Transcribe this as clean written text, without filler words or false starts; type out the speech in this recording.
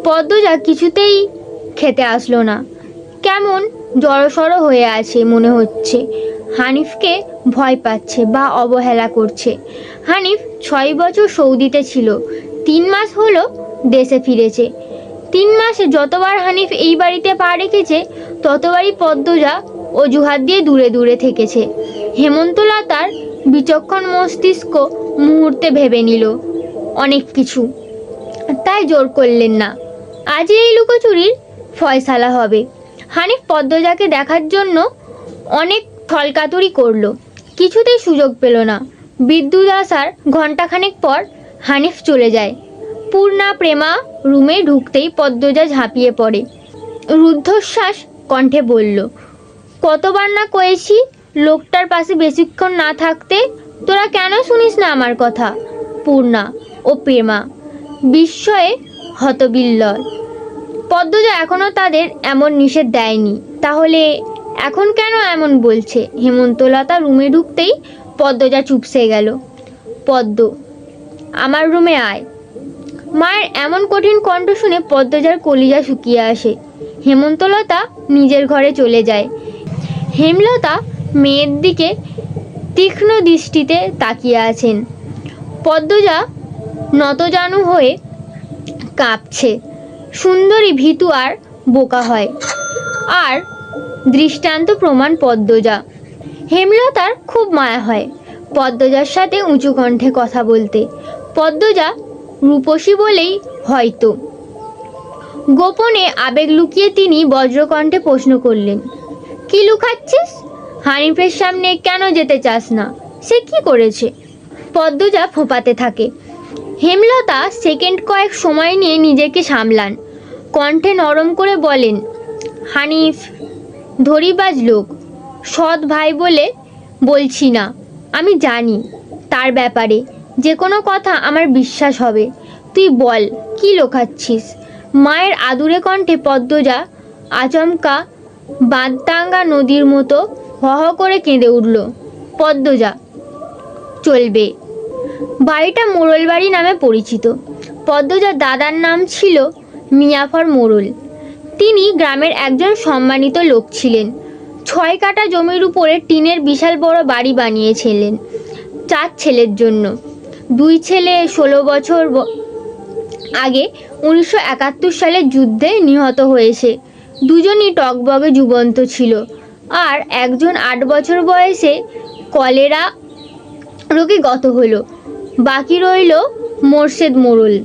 পদ্মজা কিছুতেই খেতে আসলো না। কেমন জড়সড় হয়ে আছে মনে হচ্ছে। হানিফকে ভয় পাচ্ছে বা অবহেলা করছে। হানিফ 6 বছর সৌদিতে ছিল, 3 মাস হলো দেশে ফিরেছে। 3 মাসে যতবার হানিফ এই বাড়িতে পা রেখেছে ততবারই পদ্মজা অজুহাত দিয়ে দূরে দূরে থেকেছে। হেমন্তলতার বিচক্ষণ মস্তিষ্ক মুহূর্তে ভেবে নিল অনেক কিছু, তাই জোর করলেন না। আজই এই লুকোচুরির ফয়সালা হবে। হানিফ পদ্মজাকে দেখার জন্য অনেক ছলকাতুরি করলো, কিছুতেই সুযোগ পেল না। বিদ্যুৎ আসার ঘণ্টাখানেক পর হানিফ চলে যায়। পূর্ণা প্রেমা রুমে ঢুকতেই পদ্মজা ঝাঁপিয়ে পড়ে। রুদ্ধশ্বাস কণ্ঠে বলল, কতবার না কয়েছি লোকটার পাশে বেশিক্ষণ না থাকতে, তোরা কেন শুনিস না আমার কথা? পূর্ণা ও প্রেমা বিস্ময়ে হতবিহ্বল। পদ্মজা এখনও তাদের এমন নিষেধ দেয়নি, তাহলে এখন কেন এমন বলছে? হেমন্তলতা রুমে ঢুকতেই পদ্মজা চুপসে গেল। পদ্ম, আমার রুমে আয়। মায়ের এমন কঠিন কণ্ঠ শুনে পদ্মজার কলিজা শুকিয়ে আসে। হেমন্তলতা নিজের ঘরে চলে যায়। হেমলতা মেয়ের দিকে তীক্ষ্ণ দৃষ্টিতে তাকিয়ে আছেন। পদ্মজা নতজানু হয়ে কাঁপছে। সুন্দরী ভীতু আর বোকা হয়, আর দৃষ্টান্ত প্রমাণ পদ্মজা। হেমলতার খুব মায়া হয় পদ্মজার সাথে উঁচু কণ্ঠে কথা বলতে। পদ্মজা রূপসী বলেই হয়তো। গোপনে আবেগ লুকিয়ে তিনি বজ্রকণ্ঠে প্রশ্ন করলেন, কি লুকাচ্ছিস? হানিফের সামনে কেন যেতে চাস না? সে কি করেছে? পদ্মজা ফোঁপাতে থাকে। হেমলতা সেকেন্ড কয়েক সময় নিয়ে নিজেকে সামলান। কণ্ঠে নরম করে বলেন, হানিফ ধরিবাজ লোক, সৎ ভাই বলে বলছি না। আমি জানি তার ব্যাপারে যে কোনো কথা আমার বিশ্বাস হবে। তুই বল, কি লুকাচ্ছিস? মায়ের আদুরে কণ্ঠে পদ্মজা আচমকা বাঁধটাঙ্গা নদীর মতো হহ করে কেঁদে উঠল। পদ্মজা চলবে। বাড়িটা মোড়ল বাড়ি নামে পরিচিত। পদ্মজার দাদার নাম ছিল মিয়াফর মোড়ল। তিনি গ্রামের একজন সম্মানিত লোক ছিলেন। 6 কাঠা জমির উপরে টিনের বিশাল বড় বাড়ি বানিয়েছিলেন 4 ছেলের জন্য। 2 ছেলে 16 বছর আগে 1971 সালের যুদ্ধে নিহত হয়েছে। দুজনই টকবগে জীবন্ত ছিল, আর একজন 8 বছর বয়সে কলেরা রোগে গত হলো। বাকি রইল মোর্শেদ মোড়ল।